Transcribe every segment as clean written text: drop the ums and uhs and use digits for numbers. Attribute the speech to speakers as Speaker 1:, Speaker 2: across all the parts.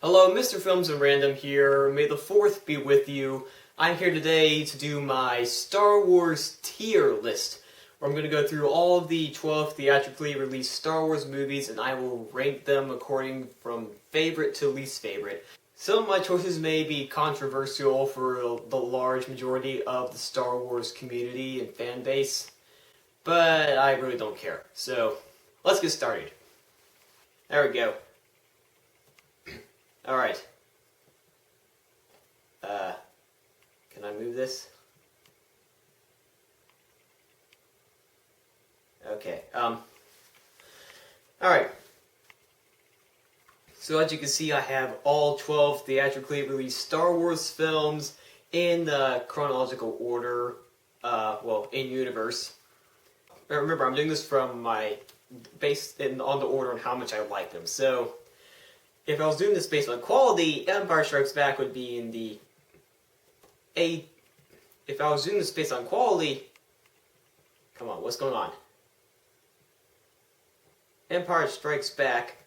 Speaker 1: Hello, Mr. Films and Random here. May the 4th be with you. I'm here today to do my Star Wars tier list, where I'm going to go through all of the 12 theatrically released Star Wars movies, and I will rank them according from favorite to least favorite. Some of my choices may be controversial for the large majority of the Star Wars community and fan base, but I really don't care. So, let's get started. There we go. Alright. Can I move this? Okay, alright. So as you can see, I have all 12 theatrically released Star Wars films in chronological order, in universe. Remember, I'm doing this from based on the order and how much I like them. So, if I was doing this based on quality, Empire Strikes Back would be in the A. If I was doing this based on quality, come on, what's going on? Empire Strikes Back.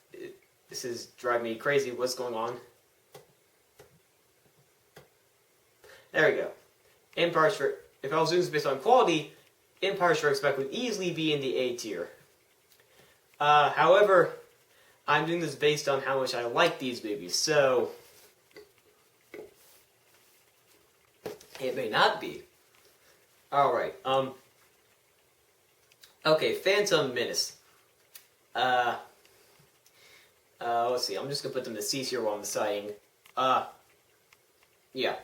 Speaker 1: This is driving me crazy. What's going on? There we go. If I was doing this based on quality, Empire Strikes Back would easily be in the A tier. However, I'm doing this based on how much I like these movies, so it may not be. Alright, okay, Phantom Menace. Let's see, I'm just gonna put them to C's here while I'm deciding. Yeah.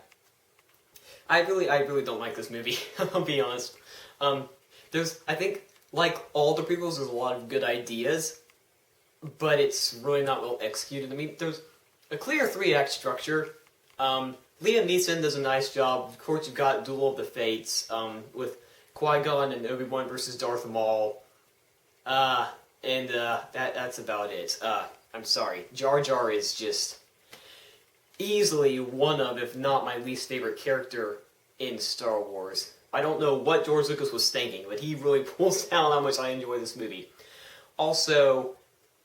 Speaker 1: I really don't like this movie, I'll be honest. I think, like all the prequels, there's a lot of good ideas, but it's really not well executed. I mean, there's a clear 3-act structure. Liam Neeson does a nice job. Of course, you've got Duel of the Fates, with Qui-Gon and Obi-Wan versus Darth Maul. That's about it. I'm sorry. Jar Jar is just easily one of, if not my least favorite character in Star Wars. I don't know what George Lucas was thinking, but he really pulls down how much I enjoy this movie. Also,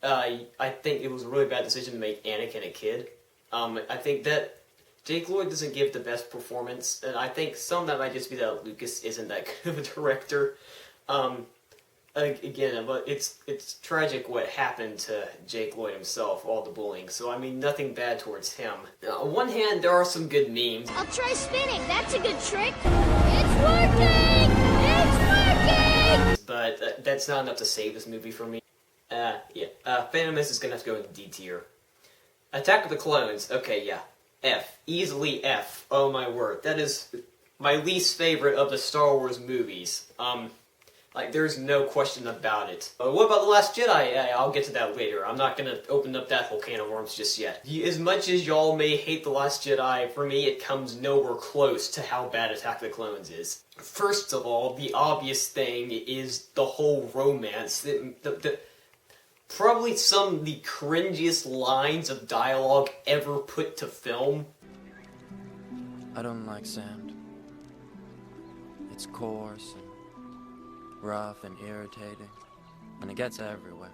Speaker 1: I think it was a really bad decision to make Anakin a kid. I think that Jake Lloyd doesn't give the best performance, and I think some of that might just be that Lucas isn't that good of a director. Again, but it's tragic what happened to Jake Lloyd himself, all the bullying, so I mean nothing bad towards him. Now, on one hand, there are some good memes.
Speaker 2: I'll try spinning, that's a good trick! It's working! It's working!
Speaker 1: But that's not enough to save this movie for me. Phantom Menace is gonna have to go in D tier. Attack of the Clones, okay, yeah. F. Easily F. Oh my word. That is my least favorite of the Star Wars movies. There's no question about it. What about The Last Jedi? I'll get to that later. I'm not gonna open up that whole can of worms just yet. As much as y'all may hate The Last Jedi, for me it comes nowhere close to how bad Attack of the Clones is. First of all, the obvious thing is the whole romance. Probably some of the cringiest lines of dialogue ever put to film.
Speaker 3: I don't like sand. It's coarse and rough and irritating, and it gets everywhere.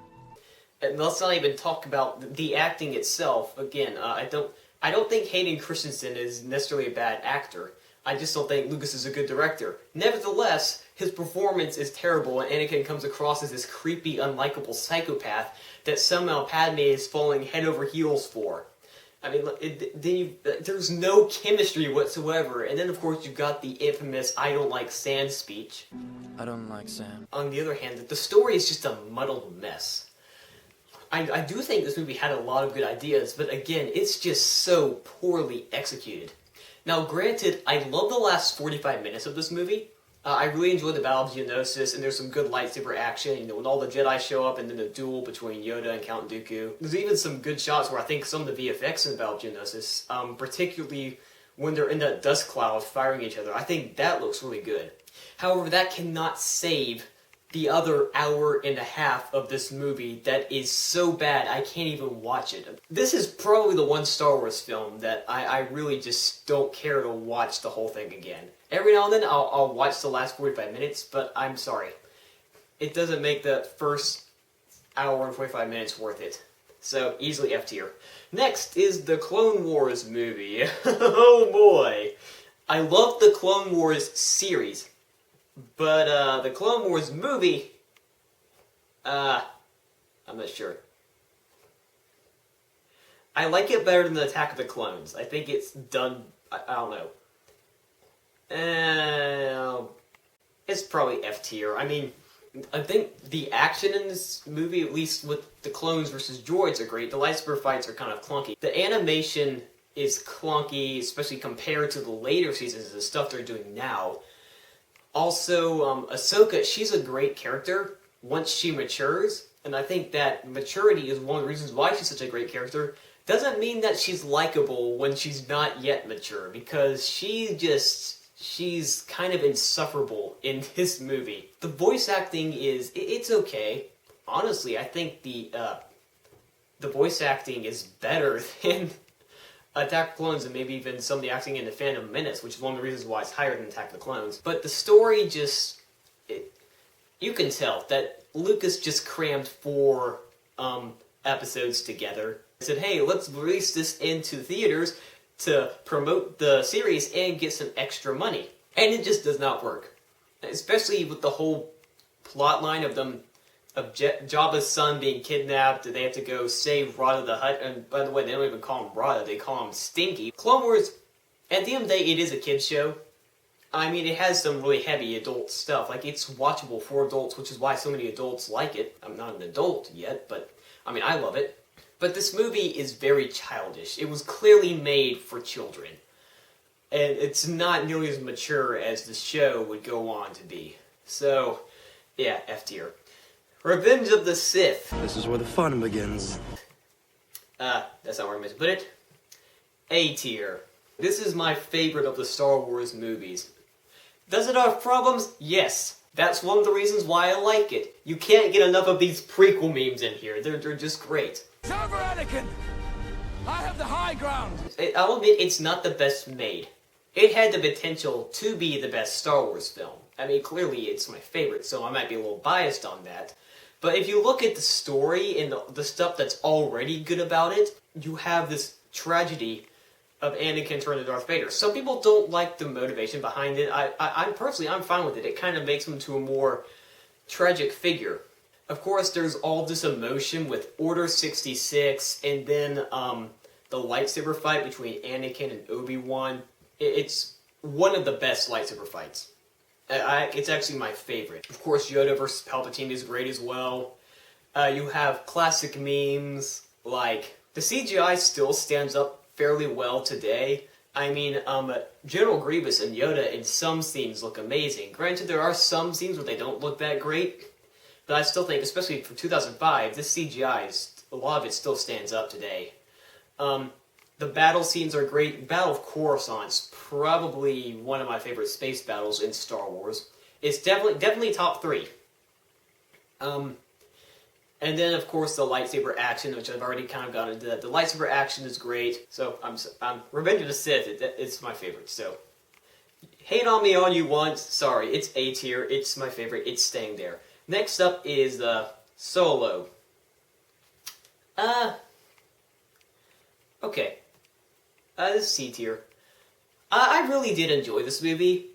Speaker 1: And let's not even talk about the acting itself. Again, I don't think Hayden Christensen is necessarily a bad actor. I just don't think Lucas is a good director. Nevertheless, his performance is terrible, and Anakin comes across as this creepy, unlikable psychopath that somehow Padme is falling head over heels for. I mean, there's no chemistry whatsoever, and then of course you've got the infamous "I don't like sand" speech.
Speaker 3: I don't like sand.
Speaker 1: On the other hand, the story is just a muddled mess. I do think this movie had a lot of good ideas, but again, it's just so poorly executed. Now, granted, I love the last 45 minutes of this movie. I really enjoyed the Battle of Geonosis, and there's some good lightsaber action, when all the Jedi show up, and then the duel between Yoda and Count Dooku. There's even some good shots where I think some of the VFX in the Battle of Geonosis, particularly when they're in that dust cloud firing each other, I think that looks really good. However, that cannot save the other hour and a half of this movie that is so bad I can't even watch it. This is probably the one Star Wars film that I really just don't care to watch the whole thing again. Every now and then I'll watch the last 45 minutes, but I'm sorry. It doesn't make the first hour and 45 minutes worth it. So, easily F tier. Next is the Clone Wars movie. Oh boy. I love the Clone Wars series. But, the Clone Wars movie... I'm not sure. I like it better than the Attack of the Clones. I think it's done... I don't know. It's probably F tier. I mean, I think the action in this movie, at least with the clones versus droids, are great. The lightsaber fights are kind of clunky. The animation is clunky, especially compared to the later seasons, the stuff they're doing now. Also, Ahsoka, she's a great character once she matures, and I think that maturity is one of the reasons why she's such a great character. Doesn't mean that she's likable when she's not yet mature, because she's kind of insufferable in this movie. The voice acting it's okay. Honestly, I think the voice acting is better than Attack of the Clones, and maybe even some of the acting in The Phantom Menace, which is one of the reasons why it's higher than Attack of the Clones. But the story you can tell that Lucas just crammed 4 episodes together. He said, hey, let's release this into theaters to promote the series and get some extra money. And it just does not work. Especially with the whole plot line of Jabba's son being kidnapped, they have to go save Rada the Hutt, and by the way, they don't even call him Rada, they call him Stinky. Clone Wars, at the end of the day, it is a kid's show. I mean, it has some really heavy adult stuff. Like, it's watchable for adults, which is why so many adults like it. I'm not an adult yet, but, I mean, I love it. But this movie is very childish. It was clearly made for children. And it's not nearly as mature as the show would go on to be. So, yeah, F tier. Revenge of the Sith.
Speaker 3: This is where the fun begins.
Speaker 1: That's not where I meant to put it. A tier. This is my favorite of the Star Wars movies. Does it have problems? Yes. That's one of the reasons why I like it. You can't get enough of these prequel memes in here. They're just great.
Speaker 4: Over Anakin! I have the high ground!
Speaker 1: I'll admit, it's not the best made. It had the potential to be the best Star Wars film. I mean, clearly it's my favorite, so I might be a little biased on that. But if you look at the story and the stuff that's already good about it, you have this tragedy of Anakin turning to Darth Vader. Some people don't like the motivation behind it. I'm fine with it. It kind of makes him to a more tragic figure. Of course, there's all this emotion with Order 66, and then the lightsaber fight between Anakin and Obi-Wan. It's one of the best lightsaber fights. It's actually my favorite. Of course, Yoda versus Palpatine is great as well. You have classic memes, like, the CGI still stands up fairly well today. I mean, General Grievous and Yoda in some scenes look amazing. Granted, there are some scenes where they don't look that great, but I still think, especially for 2005, this CGI, a lot of it still stands up today. The battle scenes are great. Battle of Coruscant's probably one of my favorite space battles in Star Wars. It's definitely top 3. And then, of course, the lightsaber action, which I've already kind of gotten into that. The lightsaber action is great. So, I'm Revenge of the Sith, it's my favorite. So, hate on me all you want. Sorry, it's A tier. It's my favorite. It's staying there. Next up is Solo. Okay. This is C tier. I really did enjoy this movie.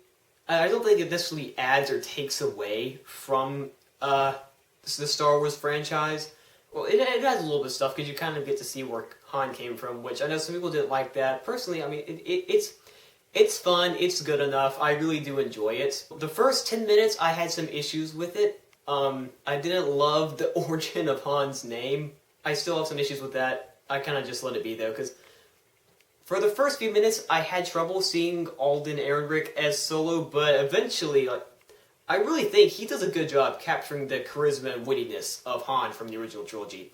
Speaker 1: I don't think it necessarily adds or takes away from the Star Wars franchise. Well, it adds a little bit of stuff, because you kind of get to see where Han came from, which I know some people didn't like that. Personally, I mean, it's fun, it's good enough, I really do enjoy it. The first 10 minutes, I had some issues with it. I didn't love the origin of Han's name. I still have some issues with that. I kind of just let it be, though, because for the first few minutes, I had trouble seeing Alden Ehrenreich as Solo, but eventually, I really think he does a good job capturing the charisma and wittiness of Han from the original trilogy.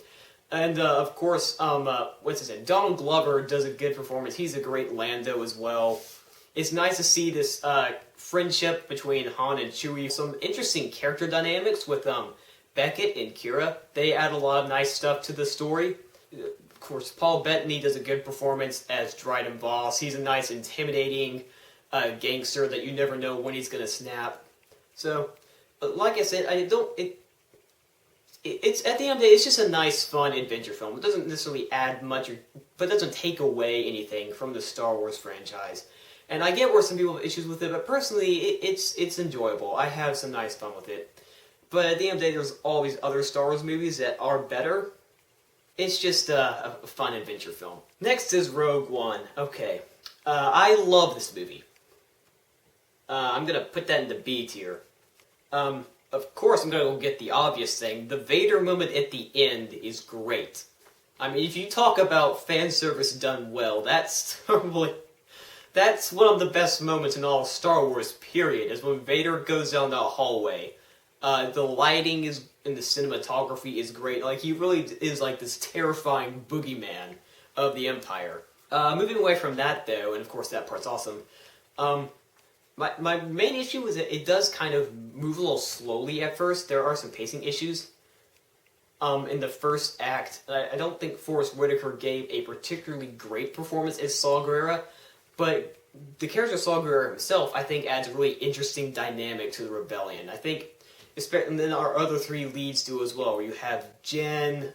Speaker 1: And, of course, what's his name? Donald Glover does a good performance. He's a great Lando as well. It's nice to see this friendship between Han and Chewie. Some interesting character dynamics with Beckett and Kira. They add a lot of nice stuff to the story. Of course, Paul Bettany does a good performance as Dryden Voss. He's a nice, intimidating gangster that you never know when he's going to snap. So, like I said, it's at the end of the day, it's just a nice, fun adventure film. It doesn't necessarily add much, but it doesn't take away anything from the Star Wars franchise. And I get where some people have issues with it, but personally, it's enjoyable. I have some nice fun with it. But at the end of the day, there's all these other Star Wars movies that are better. It's just a fun adventure film. Next is Rogue One. Okay. I love this movie. I'm going to put that in the B tier. Of course, I'm going to go get the obvious thing. The Vader moment at the end is great. I mean, if you talk about fan service done well, that's totally... That's one of the best moments in all of Star Wars, period, is when Vader goes down the hallway. The lighting is and the cinematography is great. Like, he really is like this terrifying boogeyman of the Empire. Moving away from that, though, and of course that part's awesome, my main issue is that it does kind of move a little slowly at first. There are some pacing issues. In the first act, I don't think Forrest Whitaker gave a particularly great performance as Saw Gerrera, but the character of Saw Gerrera himself, I think, adds a really interesting dynamic to the rebellion. I think, and then our other three leads do as well, where you have Jen,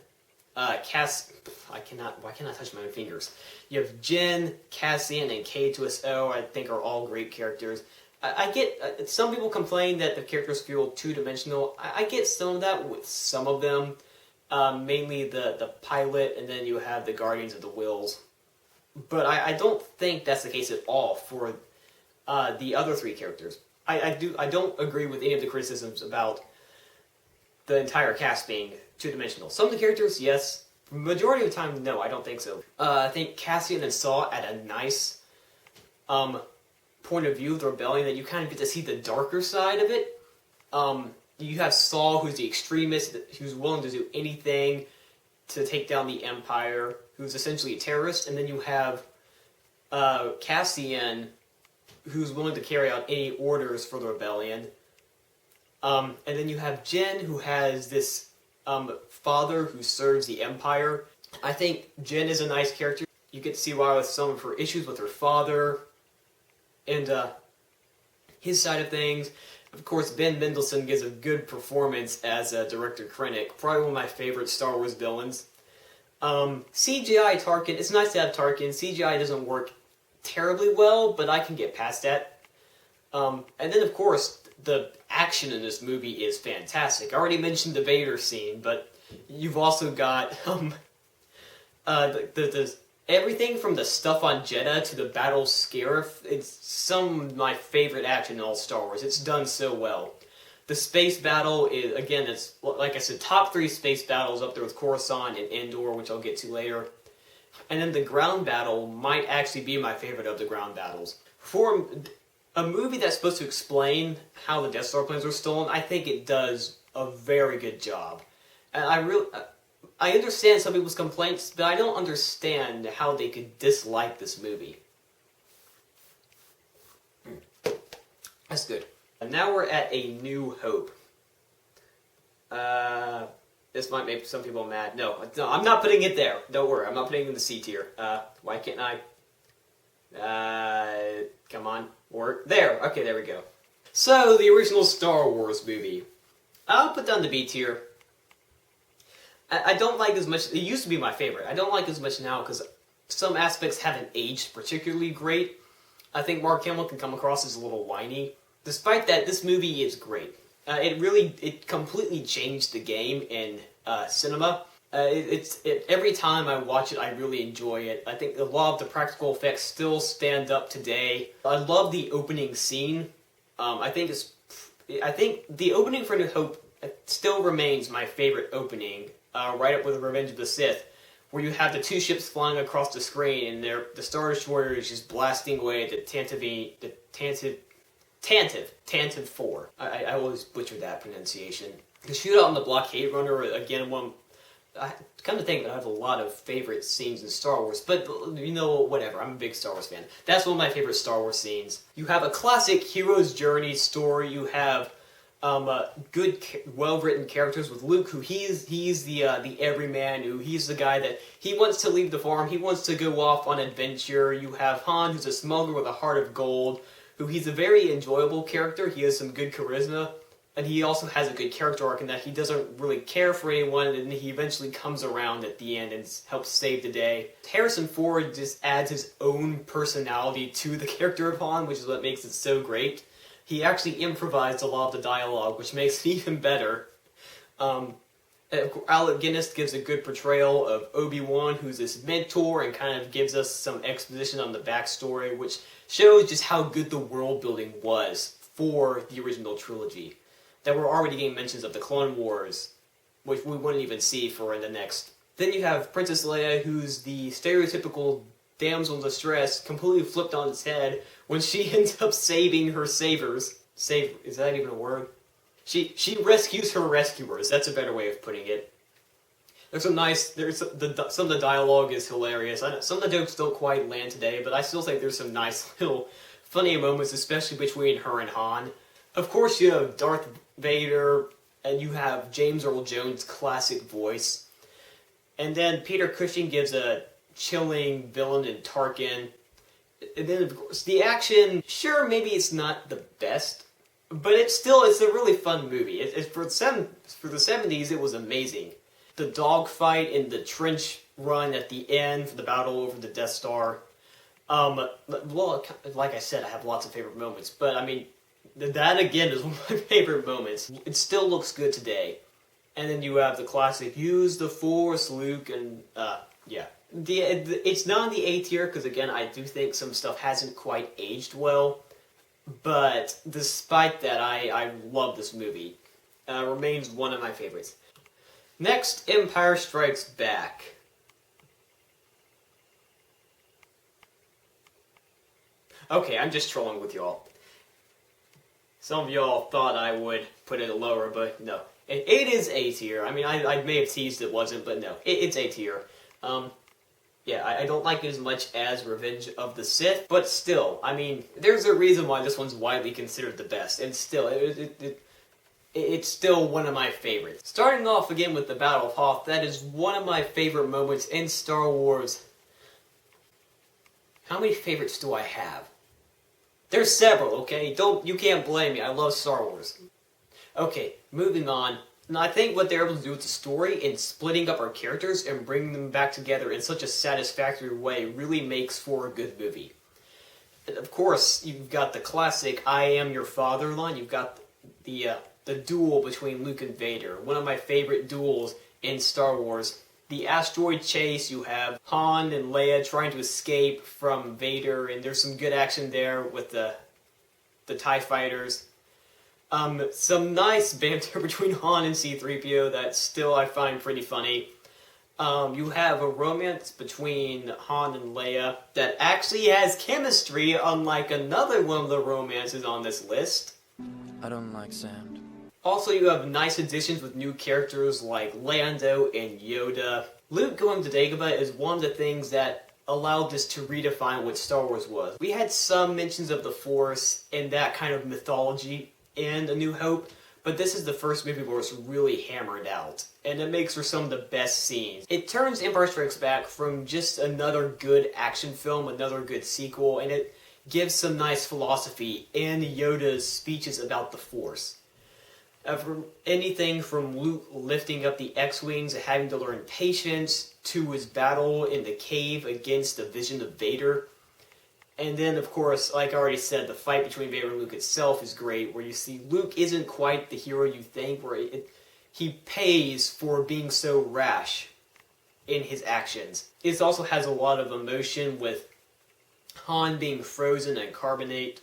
Speaker 1: why can't I touch my own fingers? You have Jen, Cassian, and K2SO, I think are all great characters. I get, some people complain that the characters feel two-dimensional. I get some of that with some of them, mainly the pilot, and then you have the Guardians of the Whills. But I don't think that's the case at all for the other three characters. I don't agree with any of the criticisms about the entire cast being two-dimensional. Some of the characters, yes. Majority of the time, no, I don't think so. I think Cassian and Saw add a nice point of view of the rebellion that you kind of get to see the darker side of it. You have Saw, who's the extremist, who's willing to do anything to take down the Empire, who's essentially a terrorist, and then you have Cassian, who's willing to carry out any orders for the rebellion. And then you have Jen, who has this father who serves the Empire. I think Jen is a nice character. You get to see why with some of her issues with her father, and his side of things. Of course, Ben Mendelsohn gives a good performance as a Director Krennic, probably one of my favorite Star Wars villains. Cgi Tarkin, it's nice to have Tarkin. CGI doesn't work terribly well, but I can get past that. And then, of course, the action in this movie is fantastic. I already mentioned the Vader scene, but you've also got everything from the stuff on Jeddah to the Battle Scarif. It's some of my favorite action in all Star Wars. It's done so well. The space battle is, again, it's, like I said, top 3 space battles up there with Coruscant and Endor, which I'll get to later. And then the ground battle might actually be my favorite of the ground battles. For a movie that's supposed to explain how the Death Star plans were stolen, I think it does a very good job. And I understand some people's complaints, but I don't understand how they could dislike this movie. That's good. And now we're at A New Hope. This might make some people mad. No, I'm not putting it there. Don't worry, I'm not putting it in the C tier. Why can't I? Come on. Work. There. Okay, there we go. So, the original Star Wars movie. I'll put down the B tier. I don't like as much. It used to be my favorite. I don't like as much now because some aspects haven't aged particularly great. I think Mark Hamill can come across as a little whiny. Despite that, this movie is great. It completely changed the game in cinema. Every time I watch it, I really enjoy it. I think a lot of the practical effects still stand up today. I love the opening scene. I think the opening for New Hope still remains my favorite opening. Right up with Revenge of the Sith, where you have the 2 ships flying across the screen, and the Star Destroyer is just blasting away at the Tantive 4. I always butcher that pronunciation. The shootout on the blockade runner, again, come to think of it, I have a lot of favorite scenes in Star Wars, but, you know, whatever, I'm a big Star Wars fan. That's one of my favorite Star Wars scenes. You have a classic hero's journey story, you have good, well-written characters with Luke, who he's the everyman, who he's the guy that he wants to leave the farm, he wants to go off on adventure. You have Han, who's a smuggler with a heart of gold, who he's a very enjoyable character. He has some good charisma. And he also has a good character arc in that he doesn't really care for anyone, and he eventually comes around at the end and helps save the day. Harrison Ford just adds his own personality to the character of Han, which is what makes it so great. He actually improvised a lot of the dialogue, which makes it even better. Alec Guinness gives a good portrayal of Obi-Wan, who's his mentor, and kind of gives us some exposition on the backstory, which shows just how good the world building was for the original trilogy. That we're already getting mentions of the Clone Wars, which we wouldn't even see for in the next. Then you have Princess Leia, who's the stereotypical damsel in distress, completely flipped on its head when she ends up saving her savers. Is that even a word? She rescues her rescuers. That's a better way of putting it. Some of the dialogue is hilarious. Some of the jokes don't quite land today, but I still think there's some nice little funny moments, especially between her and Han. Of course, you have Darth Vader, and you have James Earl Jones' classic voice. And then Peter Cushing gives a chilling villain in Tarkin. And then, of course, the action, sure, maybe it's not the best, but it's a really fun movie. For the 70s, it was amazing. The dogfight in the trench run at the end for the battle over the Death Star. Well, like I said, I have lots of favorite moments, but I mean, that again is one of my favorite moments. It still looks good today. And then you have the classic, use the Force, Luke, and yeah. It's not in the A tier, because again, I do think some stuff hasn't quite aged well. But despite that, I love this movie. Remains one of my favorites. Next, Empire Strikes Back. Okay, I'm just trolling with y'all. Some of y'all thought I would put it lower, but no. It is A tier. I mean, I may have teased it wasn't, but no. It's A tier. Yeah, I don't like it as much as Revenge of the Sith, but still, I mean, there's a reason why this one's widely considered the best, and still, it's still one of my favorites. Starting off again with the Battle of Hoth, that is one of my favorite moments in Star Wars. How many favorites do I have? There's several, okay? You can't blame me, I love Star Wars. Okay, moving on. And I think what they're able to do with the story in splitting up our characters and bringing them back together in such a satisfactory way really makes for a good movie. And of course, you've got the classic "I am your father" line. You've got the duel between Luke and Vader. One of my favorite duels in Star Wars. The asteroid chase, you have Han and Leia trying to escape from Vader, and there's some good action there with the TIE fighters. Some nice banter between Han and C-3PO that still I find pretty funny. You have a romance between Han and Leia that actually has chemistry, unlike another one of the romances on this list.
Speaker 3: I don't like sand.
Speaker 1: Also, you have nice additions with new characters like Lando and Yoda. Luke going to Dagobah is one of the things that allowed this to redefine what Star Wars was. We had some mentions of the Force and that kind of mythology in A New Hope, but this is the first movie where it's really hammered out, and it makes for some of the best scenes. It turns Empire Strikes Back from just another good action film, another good sequel, and it gives some nice philosophy in Yoda's speeches about the Force. From anything from Luke lifting up the X-Wings and having to learn patience, to his battle in the cave against the vision of Vader. And then, of course, like I already said, the fight between Vader and Luke itself is great, where you see Luke isn't quite the hero you think, where he pays for being so rash in his actions. It also has a lot of emotion with Han being frozen and carbonate.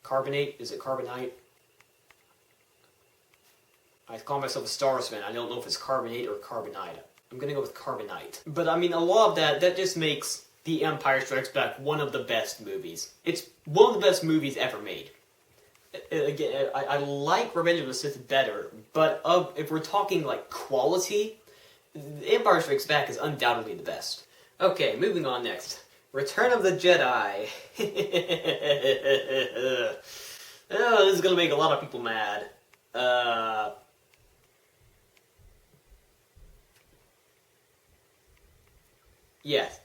Speaker 1: Carbonate? Is it carbonite? I call myself a Star Wars fan. I don't know if it's carbonate or carbonite. I'm gonna go with carbonite. But I mean, a lot of that just makes The Empire Strikes Back one of the best movies. It's one of the best movies ever made. Again, I like Revenge of the Sith better, but if we're talking like quality, The Empire Strikes Back is undoubtedly the best. Okay, moving on next. Return of the Jedi. Oh, this is gonna make a lot of people mad. Yes,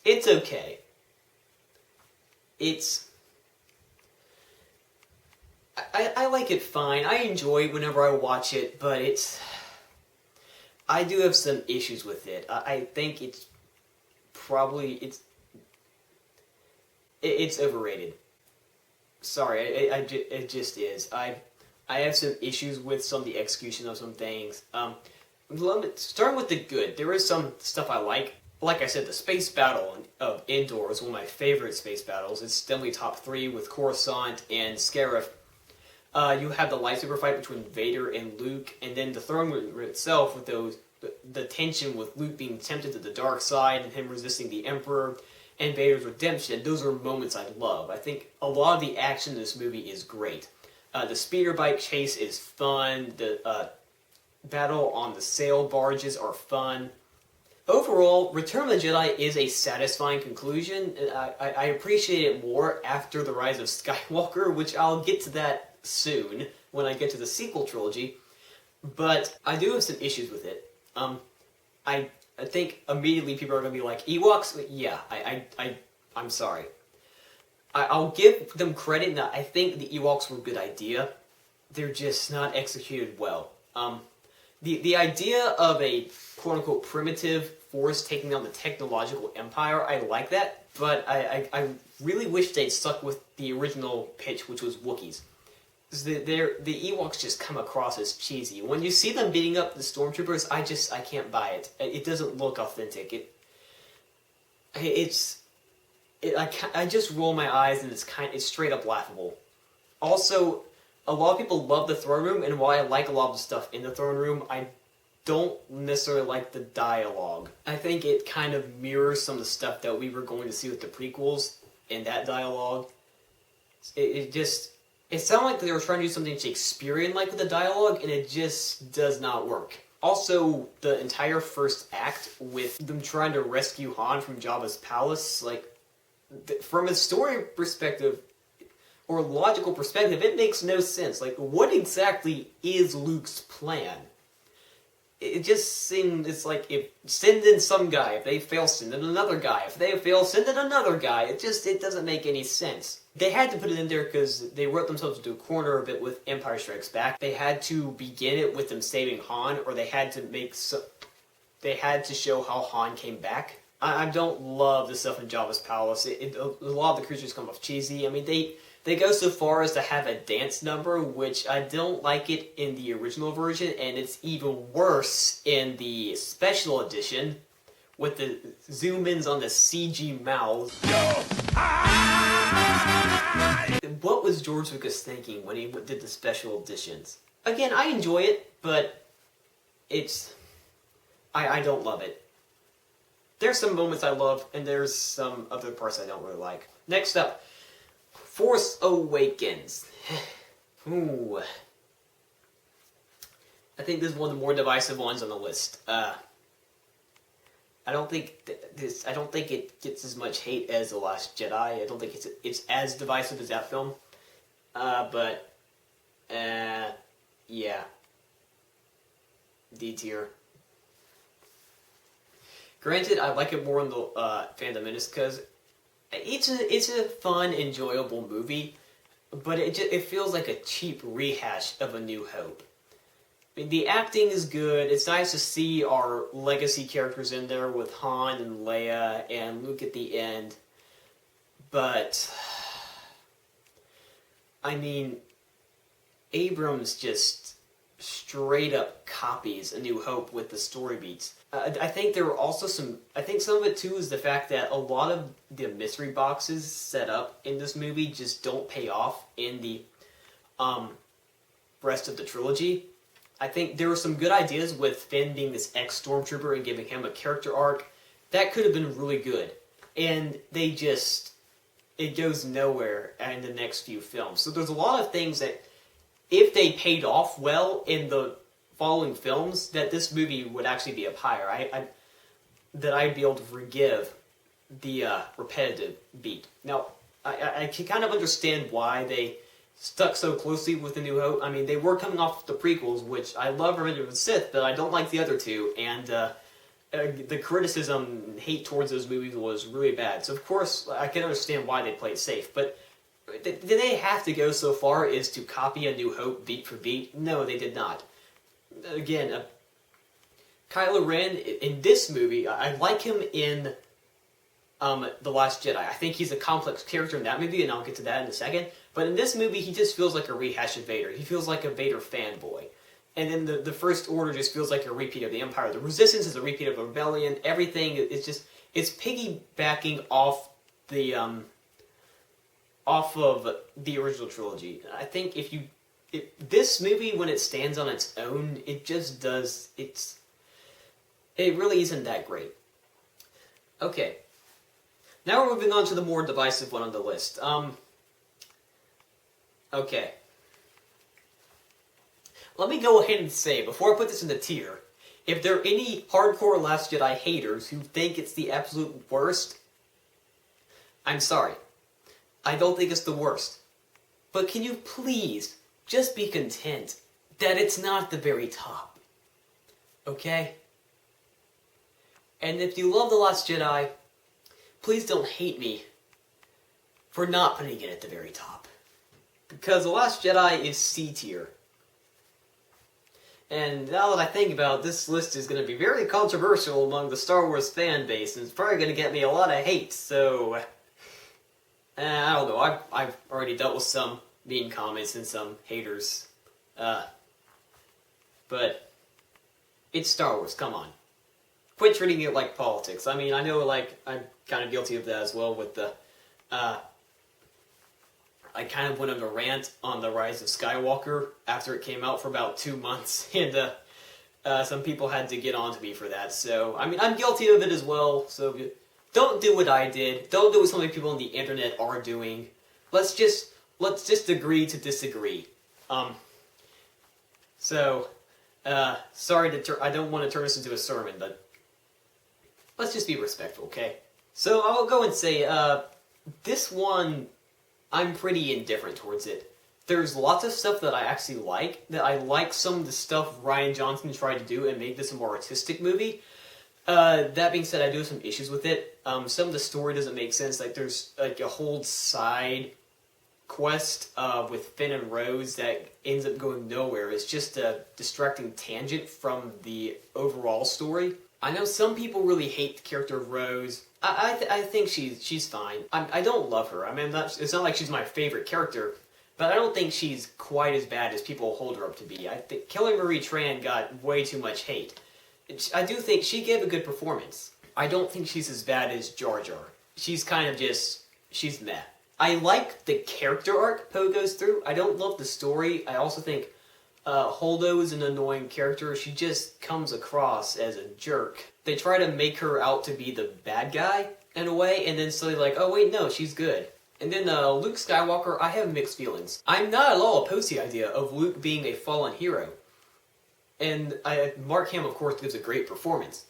Speaker 1: it's okay. I like it fine. I enjoy it whenever I watch it, but I do have some issues with it. I think it's overrated. Sorry, it just is. I have some issues with some of the execution of some things. Starting with the good, there is some stuff I like. Like I said, the space battle of Endor is one of my favorite space battles. It's definitely top 3 with Coruscant and Scarif. You have the lightsaber fight between Vader and Luke, and then the throne room itself with the tension with Luke being tempted to the dark side and him resisting the Emperor and Vader's redemption. Those are moments I love. I think a lot of the action in this movie is great. The speeder bike chase is fun. The battle on the sail barges are fun. Overall, Return of the Jedi is a satisfying conclusion. I appreciate it more after the Rise of Skywalker, which I'll get to that soon when I get to the sequel trilogy. But I do have some issues with it. I think immediately people are going to be like, Ewoks? Yeah, I'm sorry. I'll give them credit in that I think the Ewoks were a good idea. They're just not executed well. The idea of a quote-unquote primitive force taking down the technological empire, I like that, but I really wish they'd stuck with the original pitch, which was Wookiees. The Ewoks just come across as cheesy. When you see them beating up the stormtroopers, I can't buy it. It doesn't look authentic. I just roll my eyes and it's straight up laughable. Also, a lot of people love the throne room, and while I like a lot of the stuff in the throne room, I don't necessarily like the dialogue. I think it kind of mirrors some of the stuff that we were going to see with the prequels in that dialogue. It sounded like they were trying to do something Shakespearean-like with the dialogue, and it just does not work. Also, the entire first act with them trying to rescue Han from Jabba's palace, from a story perspective, or logical perspective, it makes no sense. What exactly is Luke's plan? It just seems, it's like, if send in some guy, if they fail, send in another guy, if they fail, send in another guy. It doesn't make any sense. They had to put it in there because they wrote themselves into a corner a bit with Empire Strikes Back. They had to begin it with them saving Han, or they had to show how Han came back. I don't love the stuff in Jabba's palace. A lot of the creatures come off cheesy. I mean, they go so far as to have a dance number, which I don't like it in the original version, and it's even worse in the special edition with the zoom-ins on the CG mouths. What was George Lucas thinking when he did the special editions? Again, I enjoy it, but I don't love it. There's some moments I love, and there's some other parts I don't really like. Next up, Force Awakens. Ooh. I think this is one of the more divisive ones on the list. I don't think it gets as much hate as The Last Jedi. I don't think it's as divisive as that film. Yeah. D tier. Granted, I like it more in the Phantom Menace because it's a fun, enjoyable movie, but it feels like a cheap rehash of A New Hope. I mean, the acting is good. It's nice to see our legacy characters in there with Han and Leia and Luke at the end. But, I mean, Abrams just straight up copies A New Hope with the story beats. I think there were also I think some of it too is the fact that a lot of the mystery boxes set up in this movie just don't pay off in the rest of the trilogy. I think there were some good ideas with Finn being this ex-stormtrooper and giving him a character arc. That could have been really good. And it goes nowhere in the next few films. So there's a lot of things that, if they paid off well in the following films, that this movie would actually be up higher. That I'd be able to forgive the repetitive beat. Now, I can kind of understand why they stuck so closely with A New Hope. I mean, they were coming off the prequels, which I love Revenge of the Sith, but I don't like the other two, and the criticism and hate towards those movies was really bad. So, of course, I can understand why they played safe, but Did they have to go so far as to copy A New Hope beat for beat? No, they did not. Again, Kylo Ren, in this movie, I like him in The Last Jedi. I think he's a complex character in that movie, and I'll get to that in a second. But in this movie, he just feels like a rehash of Vader. He feels like a Vader fanboy. And then the First Order just feels like a repeat of the Empire. The Resistance is a repeat of the Rebellion. Everything is just... It's piggybacking off of the original trilogy. I think this movie, when it stands on its own, it just does... It really isn't that great. Okay. Now we're moving on to the more divisive one on the list. Okay. Let me go ahead and say, before I put this in the tier, if there are any hardcore Last Jedi haters who think it's the absolute worst, I'm sorry. I don't think it's the worst. But can you please just be content that it's not the very top? Okay? And if you love The Last Jedi, please don't hate me for not putting it at the very top. Because The Last Jedi is C tier. And now that I think about it, this list is going to be very controversial among the Star Wars fan base, and it's probably going to get me a lot of hate, so... I don't know, I've already dealt with some mean comments and some haters. But it's Star Wars, come on. Quit treating it like politics. I mean, I know, like, I'm kind of guilty of that as well with the... I kind of went on a rant on the Rise of Skywalker after it came out for about 2 months, and some people had to get on to me for that. So, I mean, I'm guilty of it as well, so don't do what I did. Don't do what so many people on the internet are doing. Let's just agree to disagree. Sorry I don't want to turn this into a sermon, but let's just be respectful, okay? So, I'll go and say, this one... I'm pretty indifferent towards it. There's lots of stuff that I actually like. That I like some of the stuff Rian Johnson tried to do and make this a more artistic movie. That being said, I do have some issues with it. Some of the story doesn't make sense. Like there's like a whole side quest with Finn and Rose that ends up going nowhere. It's just a distracting tangent from the overall story. I know some people really hate the character of Rose. I think she's fine. I don't love her. I mean, it's not like she's my favorite character, but I don't think she's quite as bad as people hold her up to be. I think Kelly Marie Tran got way too much hate. I do think she gave a good performance. I don't think she's as bad as Jar Jar. She's kind of just... she's meh. I like the character arc Poe goes through. I don't love the story. I also think Holdo is an annoying character. She just comes across as a jerk. They try to make her out to be the bad guy, in a way, and then suddenly like, oh wait, no, she's good. And then Luke Skywalker, I have mixed feelings. I'm not at all opposed to the idea of Luke being a fallen hero. And Mark Hamill, of course, gives a great performance.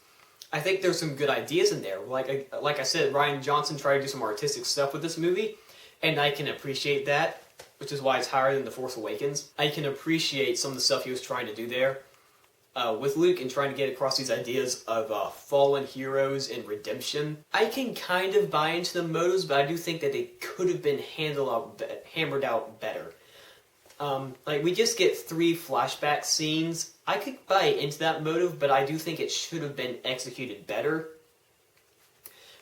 Speaker 1: I think there's some good ideas in there. Like I said, Rian Johnson tried to do some artistic stuff with this movie, and I can appreciate that, which is why it's higher than The Force Awakens. I can appreciate some of the stuff he was trying to do there. With Luke and trying to get across these ideas of fallen heroes and redemption. I can kind of buy into the motives, but I do think that they could have been hammered out better. Like, we just get 3 flashback scenes. I could buy into that motive, but I do think it should have been executed better.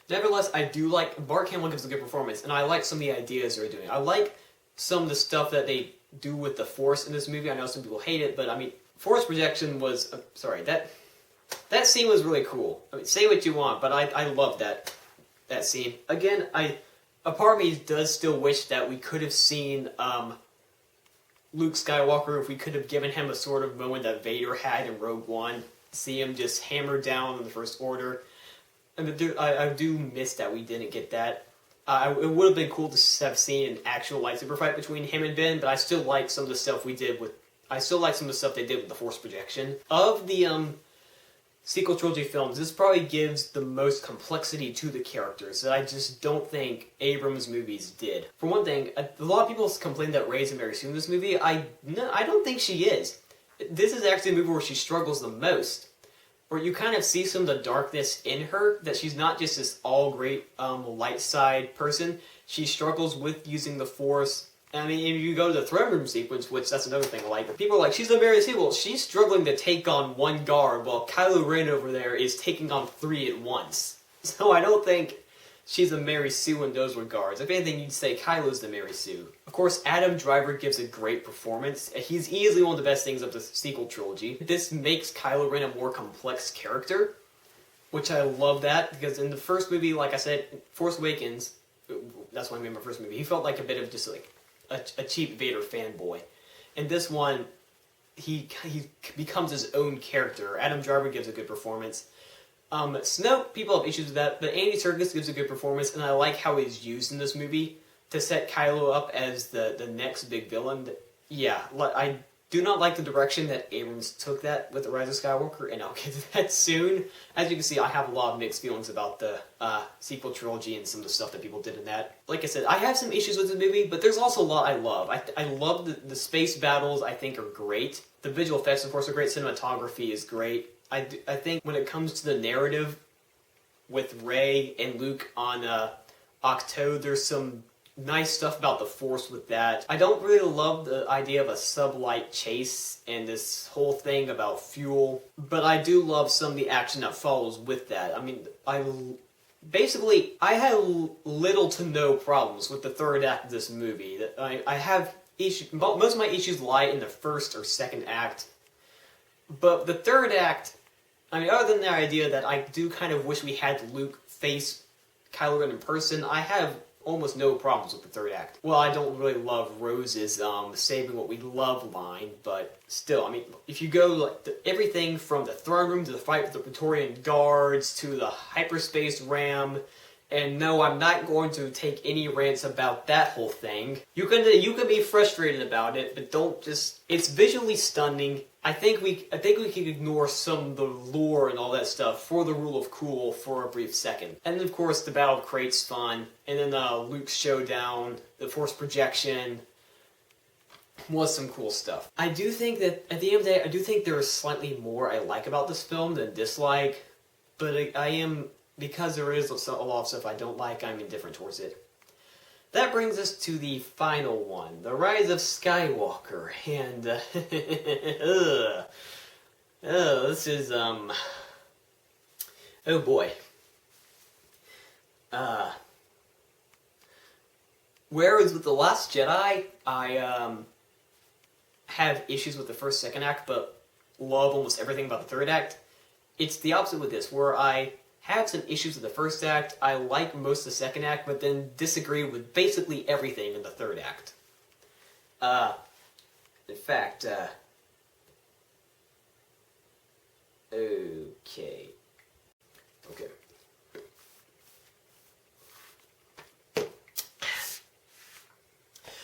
Speaker 1: Nevertheless, I do like... Mark Hamill gives a good performance, and I like some of the ideas they're doing. I like some of the stuff that they do with the Force in this movie. I know some people hate it, but I mean... Force projection was... that scene was really cool. I mean, say what you want, but I love that scene. Again, a part of me does still wish that we could have seen Luke Skywalker, if we could have given him a sort of moment that Vader had in Rogue One. See him just hammered down in the First Order. I mean, I do miss that we didn't get that. It would have been cool to have seen an actual lightsaber fight between him and Ben, but I still like some of the stuff we did with... I still like some of the stuff they did with the Force projection. Of the sequel trilogy films, this probably gives the most complexity to the characters that I just don't think Abrams' movies did. For one thing, a lot of people complain that Rey's very soon in this movie. I don't think she is. This is actually a movie where she struggles the most. where you kind of see some of the darkness in her, that she's not just this all great light side person. She struggles with using the Force. I mean, if you go to the throne room sequence, which that's another thing, like, people are like, she's a Mary Sue. Well, she's struggling to take on one guard, while Kylo Ren over there is taking on 3 at once. So I don't think she's a Mary Sue in those regards. If anything, you'd say Kylo's the Mary Sue. Of course, Adam Driver gives a great performance. He's easily one of the best things of the sequel trilogy. This makes Kylo Ren a more complex character, which I love that, because in the first movie, like I said, Force Awakens, that's what I made my first movie, he felt like a bit of just like a cheap Vader fanboy. In this one, he becomes his own character. Adam Driver gives a good performance. Snoke, people have issues with that, but Andy Serkis gives a good performance, and I like how he's used in this movie to set Kylo up as the next big villain. Yeah, I do not like the direction that Abrams took that with the Rise of Skywalker, and I'll get to that soon. As you can see, I have a lot of mixed feelings about the sequel trilogy and some of the stuff that people did in that. Like I said, I have some issues with the movie, but there's also a lot I love. I love the space battles, I think, are great. The visual effects, of course, are great. Cinematography is great. I think when it comes to the narrative with Rey and Luke on Octo, there's some nice stuff about the Force with that. I don't really love the idea of a sublight chase and this whole thing about fuel, but I do love some of the action that follows with that. I mean, I had little to no problems with the third act of this movie. I have issues. Most of my issues lie in the first or second act, but the third act, I mean, other than the idea that I do kind of wish we had Luke face Kylo Ren in person, I have almost no problems with the third act. Well, I don't really love Rose's saving what we love line, but still, I mean, if you go like everything from the throne room to the fight with the Praetorian guards to the hyperspace ram, and no, I'm not going to take any rants about that whole thing. You can be frustrated about it, but don't just. It's visually stunning. I think we can ignore some of the lore and all that stuff for the rule of cool for a brief second. And then, of course, the Battle of Crate's fun, and then Luke's showdown, the Force projection was some cool stuff. I do think that at the end of the day, I do think there is slightly more I like about this film than dislike, but I am, because there is a lot of stuff I don't like, I'm indifferent towards it. That brings us to the final one, The Rise of Skywalker, and, this is, oh boy. Whereas with The Last Jedi, I, have issues with the first, second act, but love almost everything about the third act, it's the opposite with this, where I have some issues with the first act, I like most of the second act, but then disagree with basically everything in the third act. In fact, okay.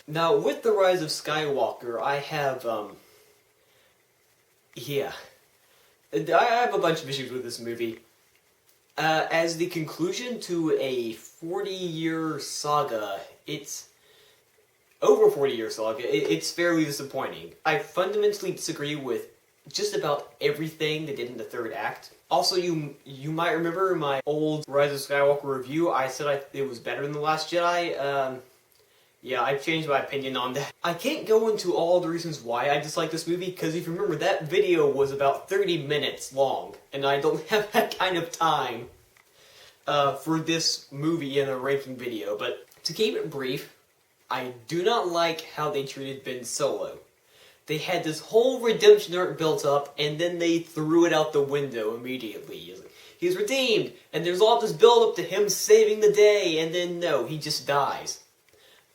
Speaker 1: Now, with The Rise of Skywalker, I have, yeah. I have a bunch of issues with this movie. As the conclusion to a 40-year saga, it's over 40-year saga, it's fairly disappointing. I fundamentally disagree with just about everything they did in the third act. Also, you might remember my old Rise of Skywalker review, I said it was better than The Last Jedi. Yeah, I've changed my opinion on that. I can't go into all the reasons why I dislike this movie, because if you remember, that video was about 30 minutes long, and I don't have that kind of time for this movie in a ranking video. But to keep it brief, I do not like how they treated Ben Solo. They had this whole redemption arc built up, and then they threw it out the window immediately. He's redeemed, and there's all this build up to him saving the day, and then no, he just dies.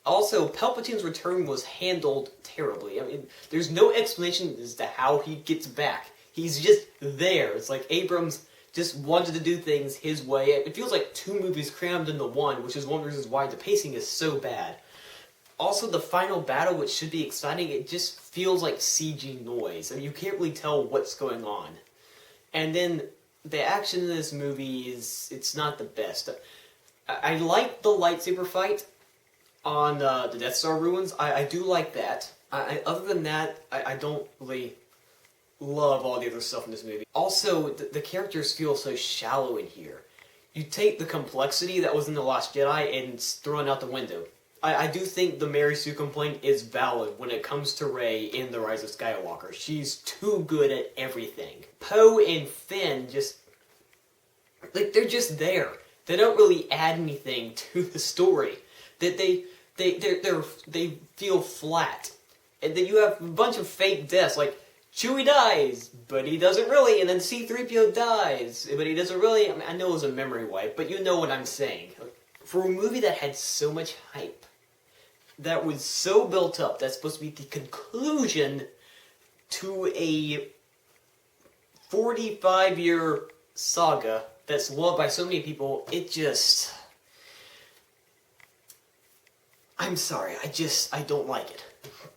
Speaker 1: Also, Palpatine's return was handled terribly. I mean, there's no explanation as to how he gets back. He's just there. It's like Abrams just wanted to do things his way. It feels like 2 movies crammed into one, which is one of the reasons why the pacing is so bad. Also, the final battle, which should be exciting, it just feels like CG noise. I mean, you can't really tell what's going on. And then, the action in this movie it's not the best. I like the lightsaber fight on the Death Star ruins. I do like that. Other than that, I don't really love all the other stuff in this movie. Also, the characters feel so shallow in here. You take the complexity that was in The Last Jedi and it's thrown out the window. I do think the Mary Sue complaint is valid when it comes to Rey in The Rise of Skywalker. She's too good at everything. Poe and Finn just... like, they're just there. They don't really add anything to the story. That they feel flat. And then you have a bunch of fake deaths, like Chewie dies, but he doesn't really, and then C-3PO dies, but he doesn't really. I mean, I know it was a memory wipe, but you know what I'm saying. For a movie that had so much hype, that was so built up, that's supposed to be the conclusion to a 45-year saga that's loved by so many people, it just... I'm sorry, I don't like it.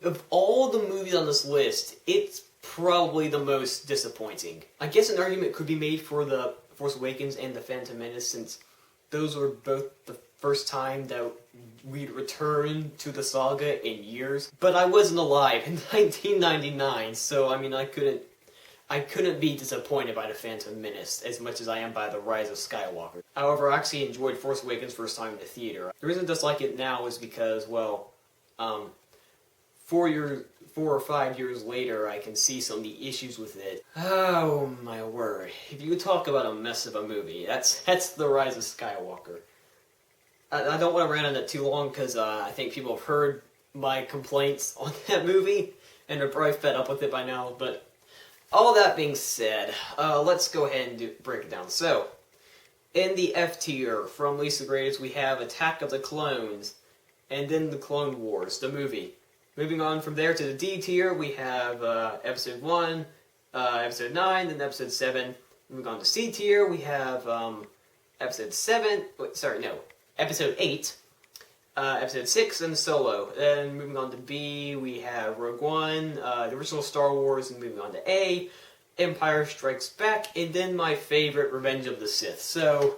Speaker 1: Of all the movies on this list, it's probably the most disappointing. I guess an argument could be made for The Force Awakens and The Phantom Menace, since those were both the first time that we'd returned to the saga in years. But I wasn't alive in 1999, so I mean I couldn't be disappointed by The Phantom Menace as much as I am by The Rise of Skywalker. However, I actually enjoyed Force Awakens first time in the theater. The reason I dislike it now is because, well, 4 or 5 years later, I can see some of the issues with it. Oh my word! If you talk about a mess of a movie, that's The Rise of Skywalker. I don't want to rant on it too long because I think people have heard my complaints on that movie and are probably fed up with it by now. But all that being said, let's go ahead and break it down. So, in the F tier, from least to greatest, we have Attack of the Clones, and then The Clone Wars, the movie. Moving on from there to the D tier, we have Episode 1, Episode 9, then Episode 7. Moving on to C tier, we have Episode 7, Episode 8, Episode 6, and Solo. Then moving on to B, we have Rogue One, the original Star Wars, and moving on to A, Empire Strikes Back, and then my favorite, Revenge of the Sith. So,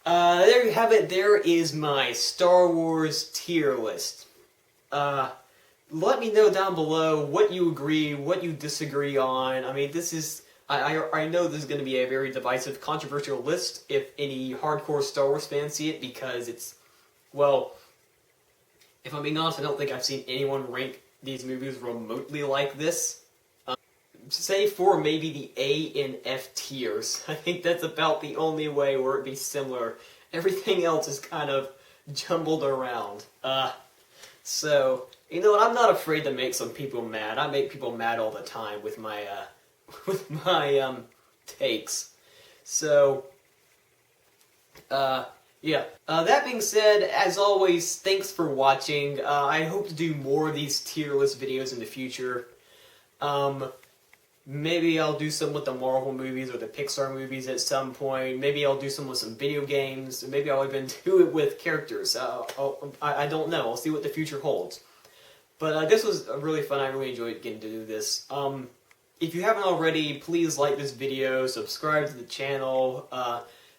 Speaker 1: there you have it. There is my Star Wars tier list. Let me know down below what you agree, what you disagree on. I mean, this is... I know this is going to be a very divisive, controversial list if any hardcore Star Wars fans see it, because it's... well, if I'm being honest, I don't think I've seen anyone rank these movies remotely like this. Say for maybe the A and F tiers. I think that's about the only way where it'd be similar. Everything else is kind of jumbled around. So, you know what, I'm not afraid to make some people mad. I make people mad all the time with my, takes. So, yeah. That being said, as always, thanks for watching. I hope to do more of these tier list videos in the future. Maybe I'll do some with the Marvel movies or the Pixar movies at some point. Maybe I'll do some with some video games. Maybe I'll even do it with characters. I don't know. I'll see what the future holds. But this was really fun. I really enjoyed getting to do this. If you haven't already, please like this video, subscribe to the channel.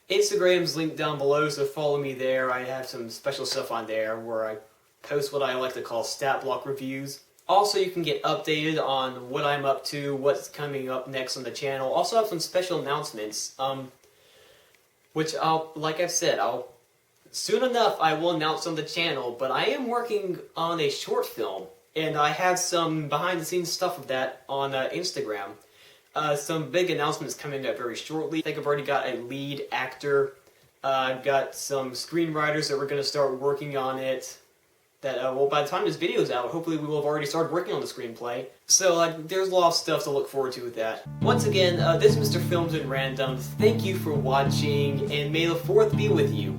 Speaker 1: Instagram's linked down below, so follow me there. I have some special stuff on there where I post what I like to call stat block reviews. Also, you can get updated on what I'm up to, what's coming up next on the channel. Also have some special announcements, which like I've said, soon enough I will announce on the channel, but I am working on a short film, and I have some behind-the-scenes stuff of that on Instagram. Some big announcements coming up very shortly. I think I've already got a lead actor. I've got some screenwriters that we're going to start working on it. That, well, by the time this video's out, hopefully we will have already started working on the screenplay. So, there's a lot of stuff to look forward to with that. Once again, this is Mr. Films and Random. Thank you for watching, and may the 4th be with you.